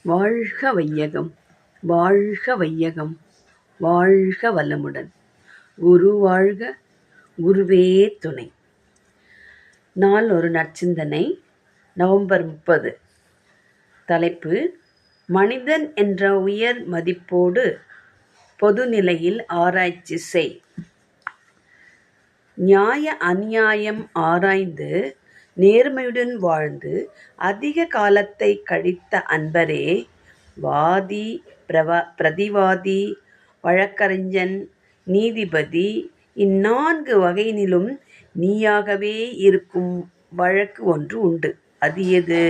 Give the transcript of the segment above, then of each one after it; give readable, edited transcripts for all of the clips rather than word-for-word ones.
வாழ்க வையகம், வாழ்க வையகம், வாழ்க வளமுடன். குரு வாழ்க, குருவே துணை. நாள் ஒரு நற்சிந்தனை. நவம்பர் 30. தலைப்பு: மனிதன் என்ற உயர் மதிப்போடு பொதுநிலையில் ஆராய்ச்சி செய். நியாய அநியாயம் ஆராய்ந்து நேர்மையுடன் வாழ்ந்து அதிக காலத்தை கழித்த அன்பரே, வாதி, பிரதிவாதி, வழக்கறிஞன், நீதிபதி, இந்நான்கு வகையினிலும் நீயாகவே இருக்கும் வழக்கு ஒன்று உண்டு. அது எது?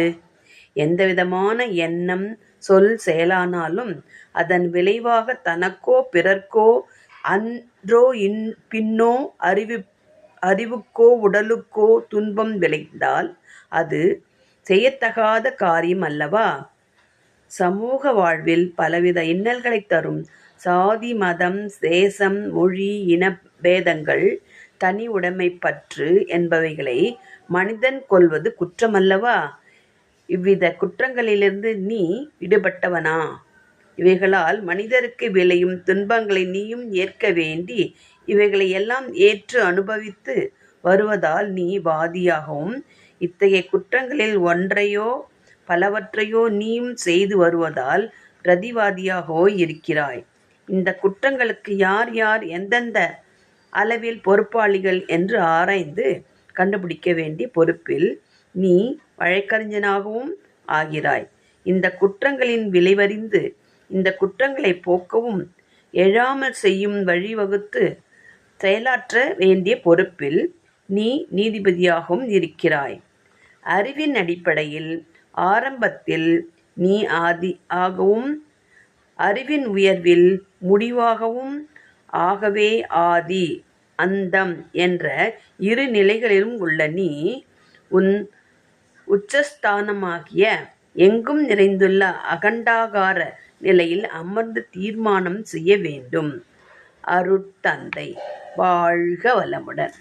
எந்தவிதமான எண்ணம், சொல், செயலானாலும் அதன் விளைவாக தனக்கோ பிறர்க்கோ அன்றோ பின்னோ அறிவுக்கோ உடலுக்கோ துன்பம் விளைந்தால் அது செய்யத்தகாத காரியம் அல்லவா? சமூக வாழ்வில் பலவித இன்னல்களை தரும் சாதி, மதம், தேசம், மொழி, இன பேதங்கள், தனி உடைமை பற்று என்பவைகளை மனிதன் கொள்வது குற்றமல்லவா? இவ்வித குற்றங்களிலிருந்து நீ விடுபட்டவனா? இவைகளால் மனிதருக்கு விளையும் துன்பங்களை நீயும் ஏற்க வேண்டி இவைகளை எல்லாம் ஏற்று அனுபவித்து வருவதால் நீ வாதியாகவும், இத்தகைய குற்றங்களில் ஒன்றையோ பலவற்றையோ நீயும் செய்து வருவதால் பிரதிவாதியாகவோ இருக்கிறாய். இந்த குற்றங்களுக்கு யார் யார் எந்தெந்த அளவில் பொறுப்பாளிகள் என்று ஆராய்ந்து கண்டுபிடிக்க வேண்டிய பொறுப்பில் நீ வழக்கறிஞனாகவும் ஆகிறாய். இந்த குற்றங்களின் விளைவறிந்து இந்த குற்றங்களை போக்கவும் எழாமல் செய்யும் வழிவகுத்து செயலாற்ற வேண்டிய பொறுப்பில் நீ நீதிபதியாகவும் இருக்கிறாய். அறிவின் அடிப்படையில் ஆரம்பத்தில் நீ ஆகவும், அறிவின் உயர்வில் முடிவாகவும், ஆகவே ஆதி அந்தம் என்ற இரு நிலைகளிலும் உள்ள நீ உன் உச்சஸ்தானமாகிய எங்கும் நிறைந்துள்ள அகண்டாகார நிலையில் அமர்ந்து தீர்மானம் செய்ய வேண்டும். அருட்தந்தை. வாழ்க வளமுடன்.